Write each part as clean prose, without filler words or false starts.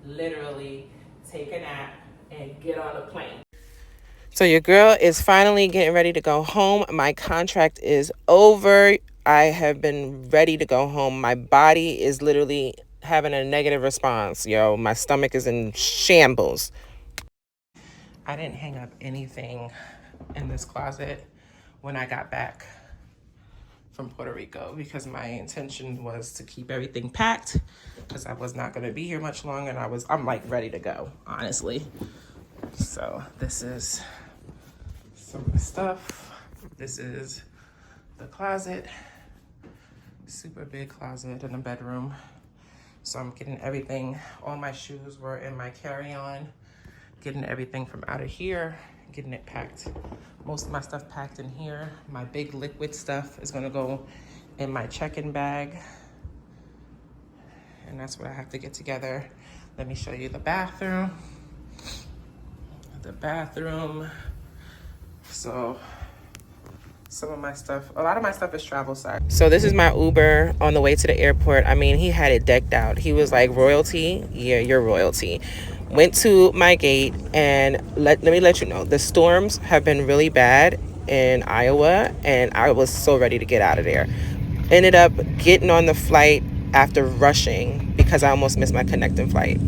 literally take a nap and get on a plane. So your girl is finally getting ready to go home. My contract is over. I have been ready to go home. My body is literally having a negative response. Yo, my stomach is in shambles. I didn't hang up anything in this closet when I got back from Puerto Rico because my intention was to keep everything packed because I was not going to be here much longer, and I'm like ready to go, honestly. So this is some of the stuff. This is the closet, super big closet in the bedroom. So I'm getting everything, all my shoes were in my carry-on, getting everything from out of here, getting it packed. Most of my stuff packed in here. My big liquid stuff is gonna go in my check-in bag. And that's what I have to get together. Let me show you the bathroom. The bathroom. So some of my stuff, a lot of my stuff is travel size. So this is my Uber on the way to the airport. I mean, he had it decked out. He was like, royalty? Yeah, you're royalty. Went to my gate, and let me let you know, the storms have been really bad in Iowa, and I was so ready to get out of there. Ended up getting on the flight after rushing because I almost missed my connecting flight.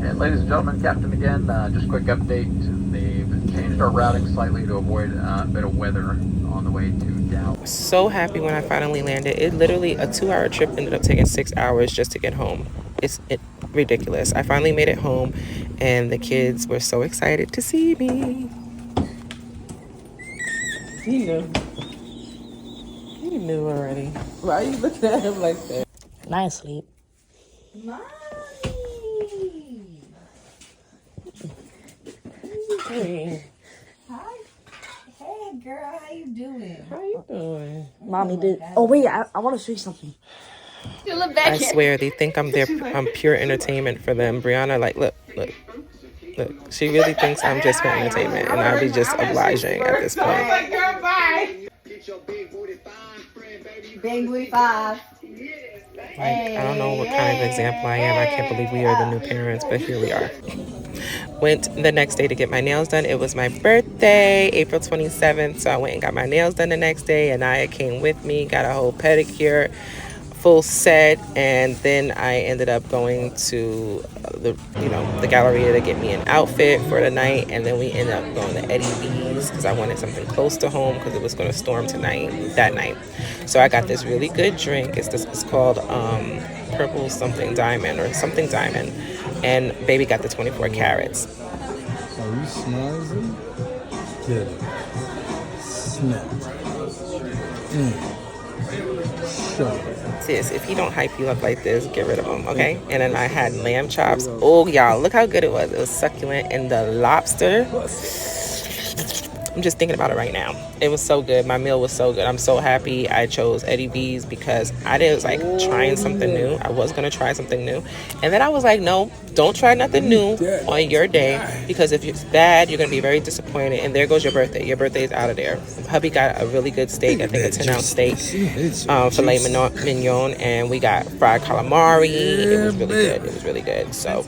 And ladies and gentlemen, Captain again, just a quick update. They've changed our routing slightly to avoid a bit of weather on the way to Dallas. So happy when I finally landed. It literally, a 2-hour trip ended up taking 6 hours just to get home. It's ridiculous. I finally made it home, and the kids were so excited to see me. He knew. He knew already. Why are you looking at him like that? Nice sleep. Mommy! Hey, Hi. Hey, girl, how you doing? how you doing? Mommy did. Oh, wait, I want to show you something. You look back I swear, they think I'm pure entertainment for them. Brianna, like, look. She really thinks I'm just for entertainment, and I'll be just obliging at this point. Big Booty 5. Like, I don't know what kind of example I am. I can't believe we are the new parents, but here we are. Went the next day to get my nails done. It was my birthday, April 27th, so I went and got my nails done the next day. Anaya came with me, got a whole pedicure, full set, and then I ended up going to the Galleria to get me an outfit for the night, and then we ended up going to Eddie V's because I wanted something close to home because it was going to storm that night. So I got this really good drink. It's called Purple something diamond or something diamond, and baby got the 24 carats. Are you smiling? Get it. Snap. Shut Sis, if he don't hype you up like this, get rid of him, okay? And then I had lamb chops. Oh, y'all, look how good it was. It was succulent. And the lobster, I'm just thinking about it right now. It was so good. My meal was so good. I'm so happy I chose Eddie V's because I was like trying something new. I was going to try something new. And then I was like, no, don't try nothing new on your day because if it's bad, you're going to be very disappointed. And there goes your birthday. Your birthday is out of there. Hubby got a really good steak. I think a 10-ounce steak, filet mignon, and we got fried calamari. It was really good. It was really good. So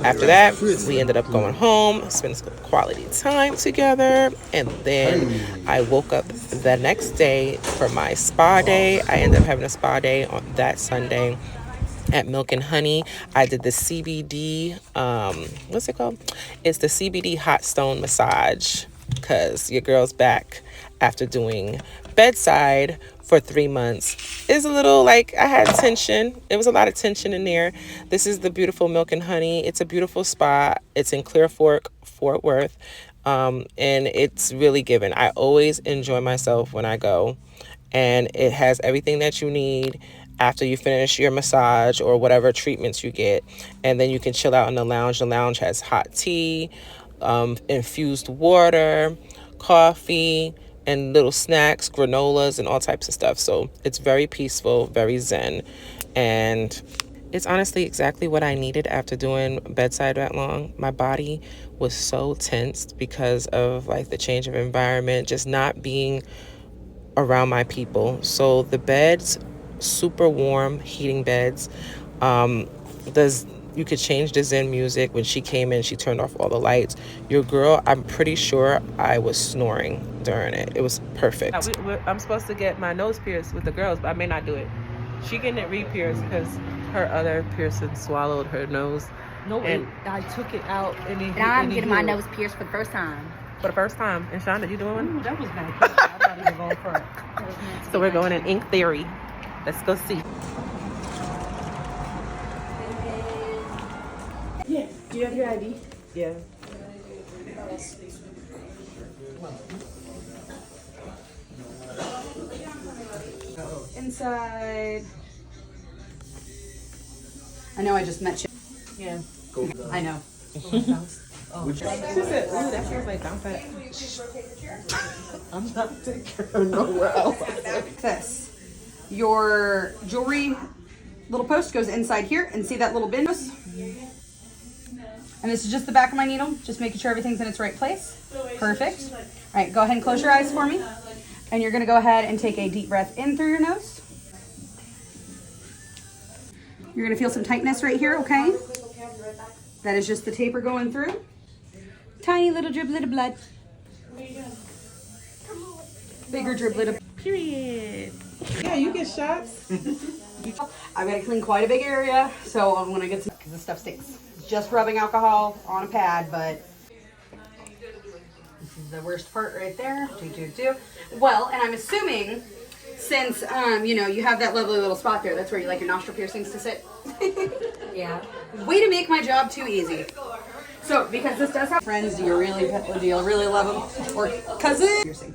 after that, we ended up going home, spending some quality time together, and then I woke up the next day for my spa day. I ended up having a spa day on that Sunday at Milk and Honey. I did the CBD, what's it called? It's the CBD hot stone massage because your girl's back after doing bedside for 3 months. It's a little like I had tension. It was a lot of tension in there. This is the beautiful Milk and Honey. It's a beautiful spa. It's in Clear Fork, Fort Worth. And it's really given. I always enjoy myself when I go, and it has everything that you need after you finish your massage or whatever treatments you get, and then you can chill out in the lounge. The lounge has hot tea, infused water, coffee, and little snacks, granolas, and all types of stuff. So it's very peaceful, very zen, and it's honestly exactly what I needed after doing bedside that long. My body was so tensed because of like the change of environment, just not being around my people. So the beds, super warm, heating beds. You could change the Zen music. When she came in, she turned off all the lights. Your girl, I'm pretty sure I was snoring during it. It was perfect. I'm supposed to get my nose pierced with the girls, but I may not do it. She getting it re-pierced because her other piercing swallowed her nose. No, And I took it out and And I'm getting my nose pierced for the first time. for the first time. And Shonda, you doing one? Ooh, that was nice. I'm not even going for it. So we're going in Ink Theory. Let's go see. Yeah. Do you have your ID? Yeah. Inside. I know I just met you. Yeah. I know. She said, ooh, that feels like down pat. I'm not taking her nowhere else. This. Your jewelry little post goes inside here, and see that little bin? And this is just the back of my needle, just making sure everything's in its right place. Perfect. All right, go ahead and close your eyes for me. And you're gonna go ahead and take a deep breath in through your nose. You're gonna feel some tightness right here, okay? That is just the taper going through. Tiny little driblet of blood. Bigger driblet of... Period. Yeah, you get shots. I've got to clean quite a big area, so I'm gonna get some, because this stuff stinks. Just rubbing alcohol on a pad, but this is the worst part right there. Well, and I'm assuming since you know, you have that lovely little spot there, that's where you like your nostril piercings to sit. Yeah. Way to make my job too easy. So, because this does have friends, do you really love them, or cousins? Piercing.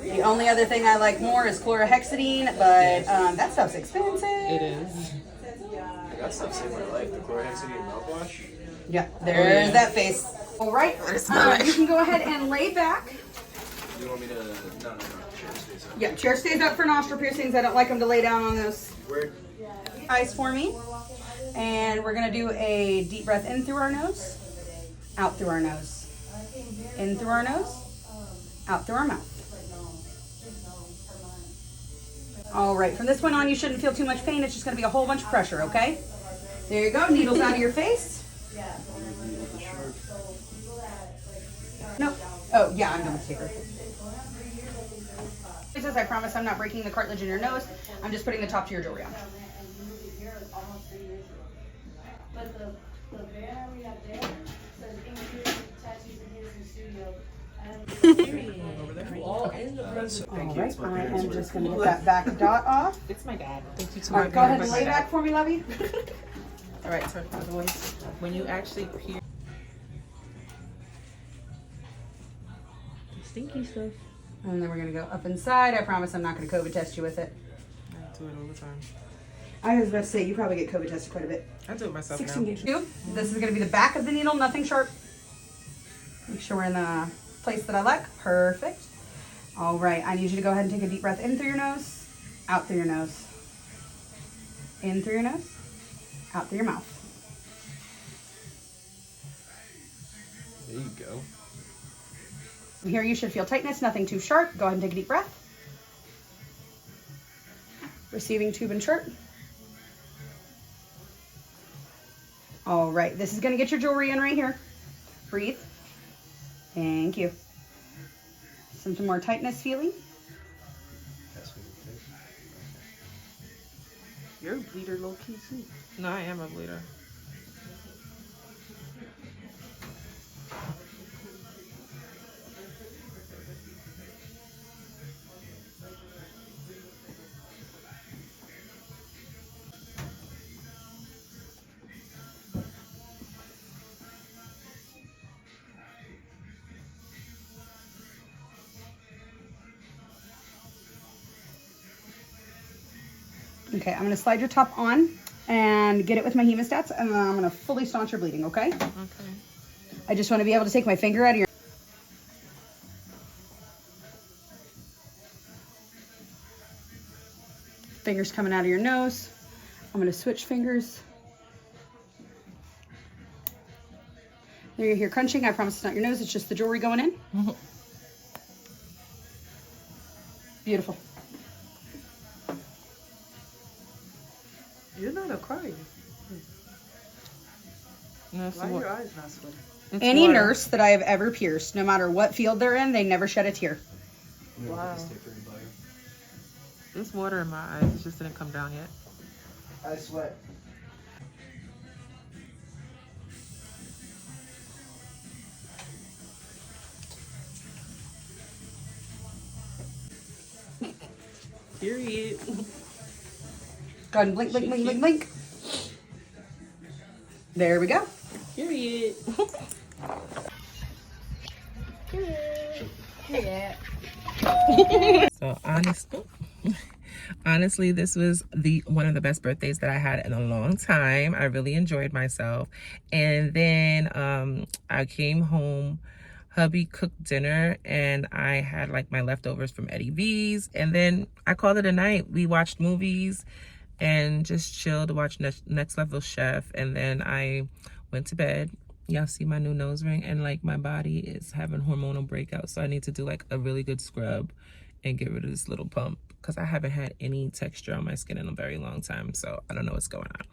The only other thing I like more is chlorhexidine, but that stuff's expensive. It is. That stuff saved my life. The chlorhexidine mouthwash. Yeah, there's that face. All right, you can go ahead and lay back. Do you want me to? No. Chair stays up. Yeah, chair stays up for nostril piercings. I don't like them to lay down on those Where? eyes for me. And we're gonna do a deep breath in through our nose, out through our nose. In through our nose, out through our mouth. All right, from this point on, you shouldn't feel too much pain. It's just gonna be a whole bunch of pressure, okay? There you go, needles out of your face. No. Oh, yeah, I'm done with taper. I promise I'm not breaking the cartilage in your nose. I'm just putting the top to your jewelry on. All right, I am just going to get that back dot off. It's my dad. Thank you so All much. right, go ahead and lay back for me, lovey. All right, turn my voice. When you actually pierce. Stinky stuff. And then we're going to go up inside. I promise I'm not going to COVID test you with it. I do it all the time. I was about to say, you probably get COVID tested quite a bit. I do it myself now. This is going to be the back of the needle, nothing sharp. Make sure we're in the place that I like. Perfect. All right, I need you to go ahead and take a deep breath in through your nose, out through your nose. In through your nose, out through your mouth. There you go. Here you should feel tightness, nothing too sharp. Go ahead and take a deep breath. Receiving tube and shirt. All right, this is gonna get your jewelry in right here. Breathe. Thank you. Some more tightness feeling. You're a bleeder low key too. No, I am a bleeder. Okay, I'm gonna slide your top on and get it with my hemostats, and then I'm gonna fully staunch your bleeding, okay? Okay. I just wanna be able to take my finger out of your... Fingers coming out of your nose. I'm gonna switch fingers. There you hear crunching. I promise it's not your nose, it's just the jewelry going in. Mm-hmm. Beautiful. You're not a crier. Why are your eyes not sweating? Any nurse that I have ever pierced, no matter what field they're in, they never shed a tear. Wow. There's water in my eyes. It just didn't come down yet. I sweat. Period. Go ahead and blink, blink, blink, blink, blink. There we go. Period. So honestly, this was one of the best birthdays that I had in a long time. I really enjoyed myself. And then I came home, hubby cooked dinner, and I had like my leftovers from Eddie V's, and then I called it a night. We watched movies and just chilled to watch Next Level Chef, and then I went to bed. Y'all see my new nose ring, and like my body is having hormonal breakouts, so I need to do like a really good scrub and get rid of this little pump, because I haven't had any texture on my skin in a very long time, so I don't know what's going on.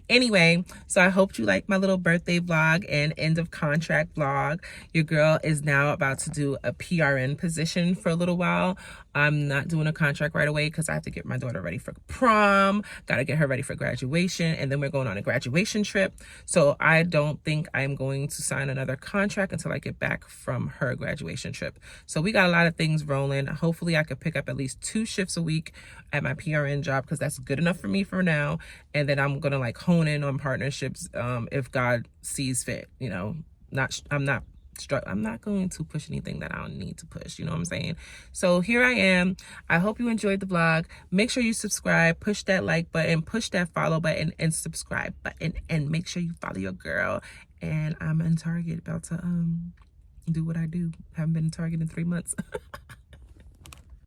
Anyway, so I hope you like my little birthday vlog and end of contract vlog. Your girl is now about to do a PRN position for a little while. I'm not doing a contract right away because I have to get my daughter ready for prom, gotta get her ready for graduation, and then we're going on a graduation trip. So I don't think I'm going to sign another contract until I get back from her graduation trip. So we got a lot of things rolling. Hopefully I could pick up at least 2 shifts a week at my PRN job, because that's good enough for me for now. And then I'm gonna like hone in on partnerships if God sees fit. You know, I'm not going to push anything that I don't need to push, you know what I'm saying? So here I am. I hope you enjoyed the vlog. Make sure you subscribe, push that like button, push that follow button, and subscribe button, and make sure you follow your girl. And I'm in Target about to do what I do. Haven't been in Target in 3 months.